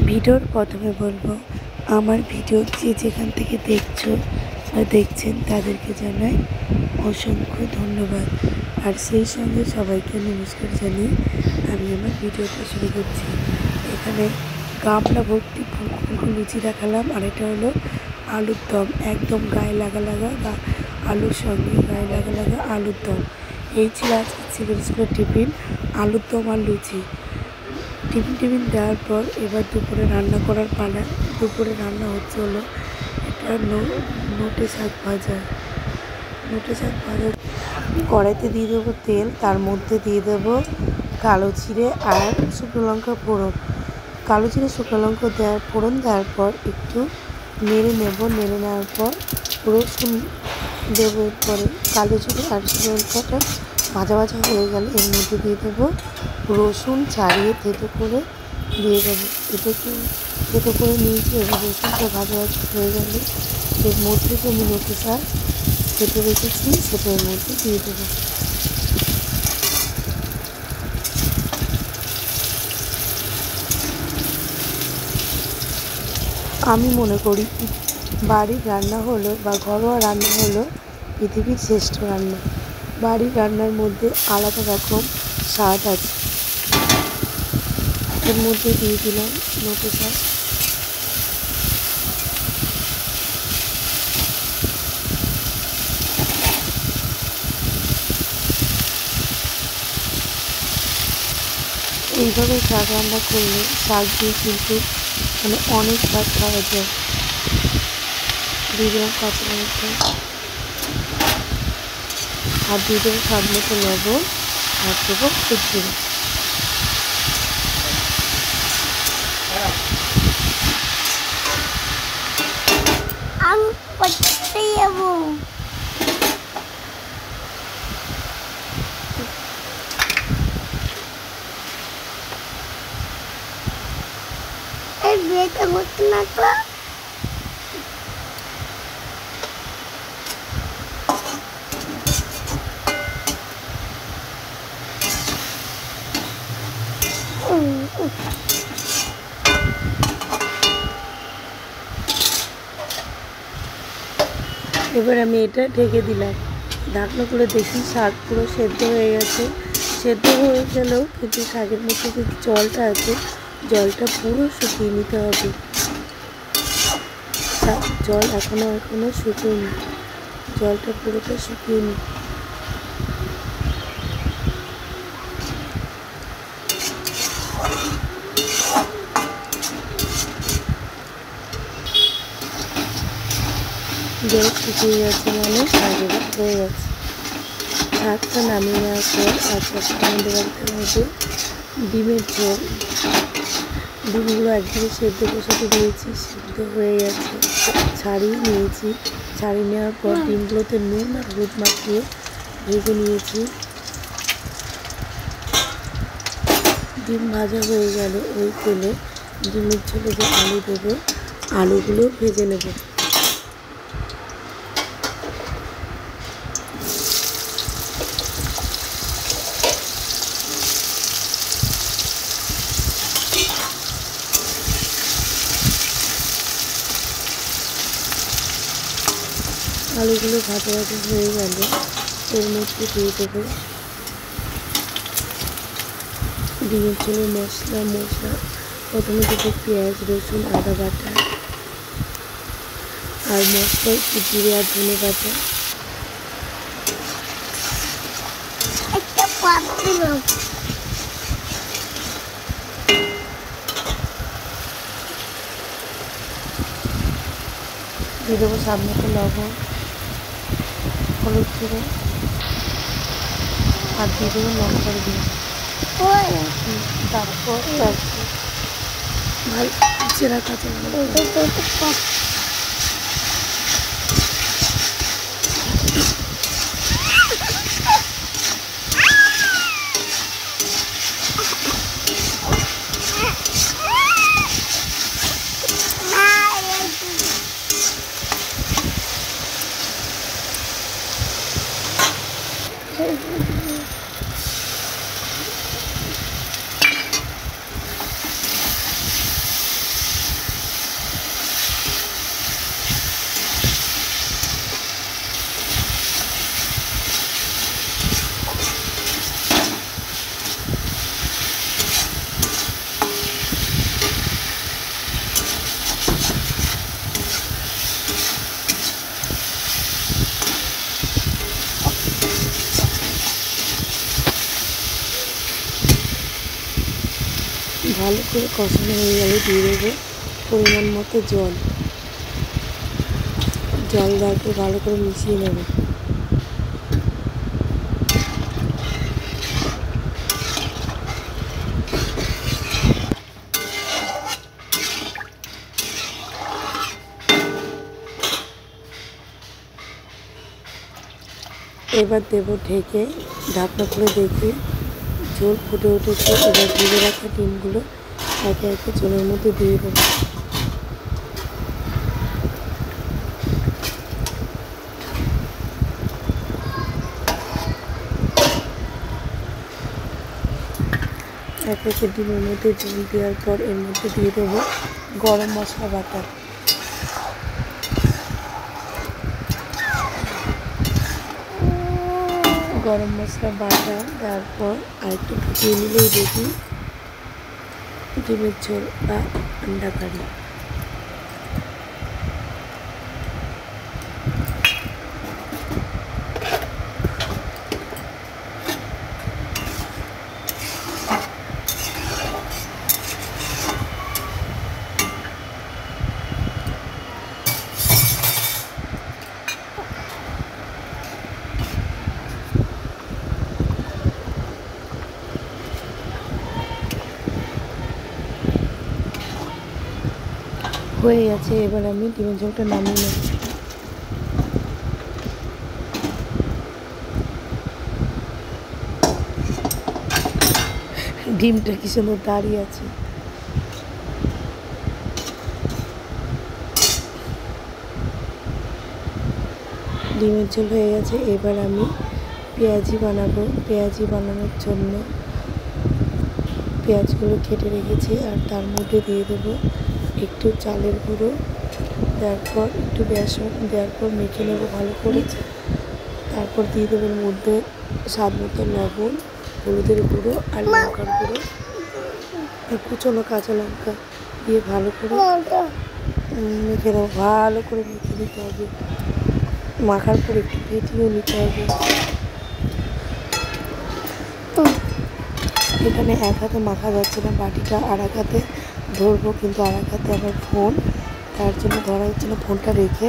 ভিডিওর প্রথমে বলবো, আমার ভিডিও যে যেখান থেকে দেখছো বা দেখছেন তাদেরকে জানাই অসংখ্য ধন্যবাদ। আর সেই সঙ্গে সবাইকে নমস্কার জানিয়ে আমি আমার ভিডিওটা শুরু করছি। এখানে গামলা ভর্তি ফুলকো লুচি দেখালাম, আর এটা হলো আলুর দম, একদম গায়ে লাগা লাগা আলুর সঙ্গে গায়ে লাগা লাগা আলুর দম। এই ছিল আজকে ছেলের স্কুলের টিফিন, আলুর দম আর লুচি। টিফিন দেওয়ার পর এবার দুপুরে রান্না করার পালা। দুপুরে রান্না হচ্ছে হলো এটা নোটে শাক ভাজা। কড়াইতে দিয়ে দেবো তেল, তার মধ্যে দিয়ে দেবো কালো জিরে আর শুকনো লঙ্কা ফোড়ন। কালো জিরে শুকনো লঙ্কা ফোড়ন দেওয়ার পর একটু নেড়ে নেওয়ার পর রসুন দেবো। এরপরে কালো জিরে আর শুকনো লঙ্কাটা ভাজা হয়ে গেলে এর মধ্যে দিয়ে দেবো রসুন ছাড়িয়ে থেতো করে দিয়ে দেবো। থেতো করে নিয়েছি। এবার রসুনটা ভাজা হয়ে গেলে এর মধ্যে যে আমি নোটে শাক কেটে রেখেছি সেটা এর মধ্যে দিয়ে দেবো। আমি মনে করি বাড়ির রান্না হলো বা ঘরোয়া রান্না হলো পৃথিবীর শ্রেষ্ঠ রান্না। বাড়ির রান্নার মধ্যে আলাদা রকম স্বাদ আছে। এর মধ্যে দিয়ে দিলাম নোটে শাক। এইভাবে শাক রান্না করলে শাক দিয়ে কিন্তু অনেক ভাত খাওয়া যায়। দিয়ে দিলাম কাঁচা লঙ্কা আর দিয়ে দেবো স্বাদ মতো লবণ আর দেবো জিরে। আমি করতে যাবো। এই বিয়েটা করতে না তো এবার আমি এটা ঢেকে দিলাম। ঢাকনা করে দেখি শাক পুরো সেদ্ধ হয়ে গেছে। সেদ্ধ হয়ে গেলেও কিন্তু শাকের মধ্যে যে জলটা আছে জলটা পুরো শুকিয়ে নিতে হবে। জল এখনো শুকিয়ে জলটা পুরোটা শুকিয়ে নি। জল শুকিয়ে গেছে মানে শাক এবার হয়ে গেছে। শাকটা নামিয়ে নেওয়ার পর আমাদের বাড়িতে মধ্যে ডিমের ঝোল। ডিমগুলো একদিকে সেদ্ধ বসাতে দিয়েছি, সেদ্ধ হয়ে গেছে। ছাড়িয়ে নিয়েছি। ছাড়িয়ে নেওয়ার পর ডিমগুলোতে নুন আর হলুদ মাখিয়ে ভেজে নিয়েছি। ডিম ভাজা হয়ে গেলে ওই তেলে ডিমের ঝোলে যে আলু দেবো, আলুগুলো ভেজে নেব। আলুগুলো ভাজা হয়ে গেলে এর মধ্যে দিয়ে দেবো ডিমের ঝোলের মশলা। প্রথমে দেবো পেঁয়াজ, রসুন, আদা বাটা আর মশলা একটু জিরে আর ধনে বাটা। দিয়ে দেবো স্বাদ মতো লবণ, হলুদ গুঁড়ো আর দিয়ে দেবো লঙ্কার গুঁড়ো। তারপর চেরা কাঁচা ভালো করে কষানো হয়ে গেলে দিয়ে দেবো পরিমাণ মতো জল। জল দেওয়ার পর ভালো করে মিশিয়ে নেব। এবার দেব ঢেকে, ঢাকনা খুলে দেখি ঝোল ফুটে উঠেছে। এবার ভেজে রাখা ডিমগুলো একে একে ঝোলের মধ্যে দিয়ে দেবো। একে একে ডিমের মধ্যে ঝোল দেওয়ার পর এর মধ্যে দিয়ে দেবো গরম মশলা বাটা। গরম মশলা বাটা দেওয়ার পর আরেকটু ফুটিয়ে নিলেই দেখি ডিমের ঝোল বা আন্ডা কারি। হয়ে গেছে, এবার আমি ডিমের ঝোলটা নামিয়ে নেব। ডিমটা কি সুন্দর দাঁড়িয়ে আছে। ডিমের ঝোল হয়ে গেছে, এবার আমি পেঁয়াজি বানাবো। পেঁয়াজি বানানোর জন্য পেঁয়াজগুলো কেটে রেখেছি আর তার মধ্যে দিয়ে দেবো একটু চালের গুঁড়ো, দেওয়ার পর একটু বেসন দেওয়ার পর মেখে নেবো ভালো করে। তারপর দিয়ে দেবো এর মধ্যে স্বাদ মতো লবণ, হলুদের গুঁড়ো আর লঙ্কার গুঁড়ো আর কুচনো কাঁচা লঙ্কা দিয়ে ভালো করে মেখে দেবো। ভালো করে মেখে নিতে হবে, মাখার পর একটু ফেটিয়ে নিতে হবে। এখানে এক হাতে মাখা যাচ্ছে না, বাটিটা আর এক হাতে ধরবো, কিন্তু আর এক হাতে আবার ফোন, তার জন্য ধরা হচ্ছে না। ফোনটা রেখে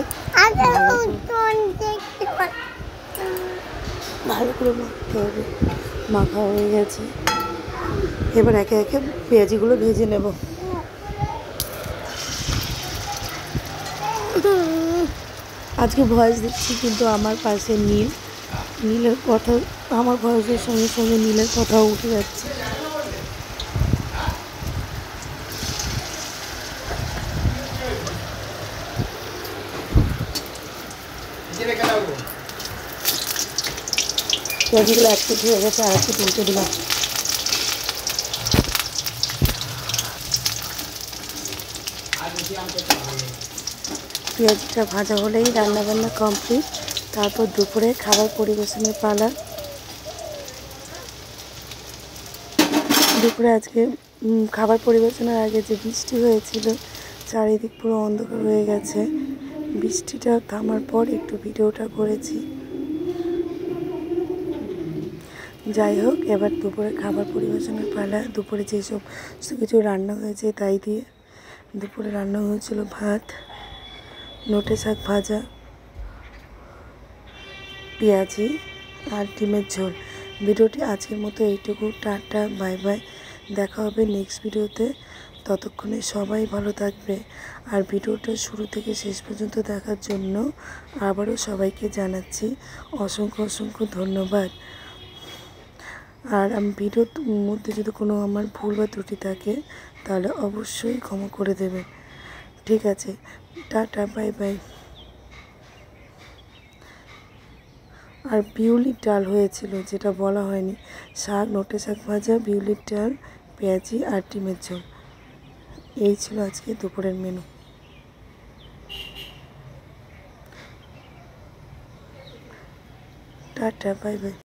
ভালো করে মাখতে হবে। মাখা হয়ে গেছে, এবার একে একে পেঁয়াজিগুলো ভেজে নেব। আজকে ভয়েস দিচ্ছি কিন্তু আমার পাশে নীলের কথা, আমার ভয়েসের সঙ্গে সঙ্গে নীলের কথাও উঠে যাচ্ছে। পেঁয়াজিগুলো এক পিঠ হয়ে গেছে, আর একটু তুলতে দিলাম। পেঁয়াজিটা ভাজা হলেই রান্নাবান্না কমপ্লিট। তারপর দুপুরে খাবার পরিবেশনের পালা। দুপুরে আজকে খাবার পরিবেশনের আগে যে বৃষ্টি হয়েছিল, চারিদিক পুরো অন্ধকার হয়ে গেছে। বৃষ্টিটা থামার পর একটু ভিডিওটা করেছি। যাই হোক, এবার দুপুরে খাবার পরিবেশনের পালা। দুপুরে যেসব কিছু রান্না হয়েছে তাই দিয়ে দুপুরে রান্না হয়েছিল ভাত, নোটে শাক ভাজা, পেঁয়াজি আর ডিমের ঝোল। ভিডিওটি আজকের মতো এইটুকু। টাটা, বাই বাই, দেখা হবে নেক্সট ভিডিওতে। ততক্ষণে সবাই ভালো থাকবে। আর ভিডিওটা শুরু থেকে শেষ পর্যন্ত দেখার জন্য আবারও সবাইকে জানাচ্ছি অসংখ্য অসংখ্য ধন্যবাদ। আর আমি ভিডিওর মধ্যে যদি কোনো আমার ভুল বা ত্রুটি থাকে তাহলে অবশ্যই ক্ষমা করে দেবেন। ঠিক আছে, টাটা, বাই বাই। আর বিউলির ডাল হয়েছিল, যেটা বলা হয়নি। শাক, নোটে শাক ভাজা, বিউলির ডাল, পেঁয়াজি আর ডিমের ঝোল। এই ছিল আজকে দুপুরের মেনু। Tata, bye bye.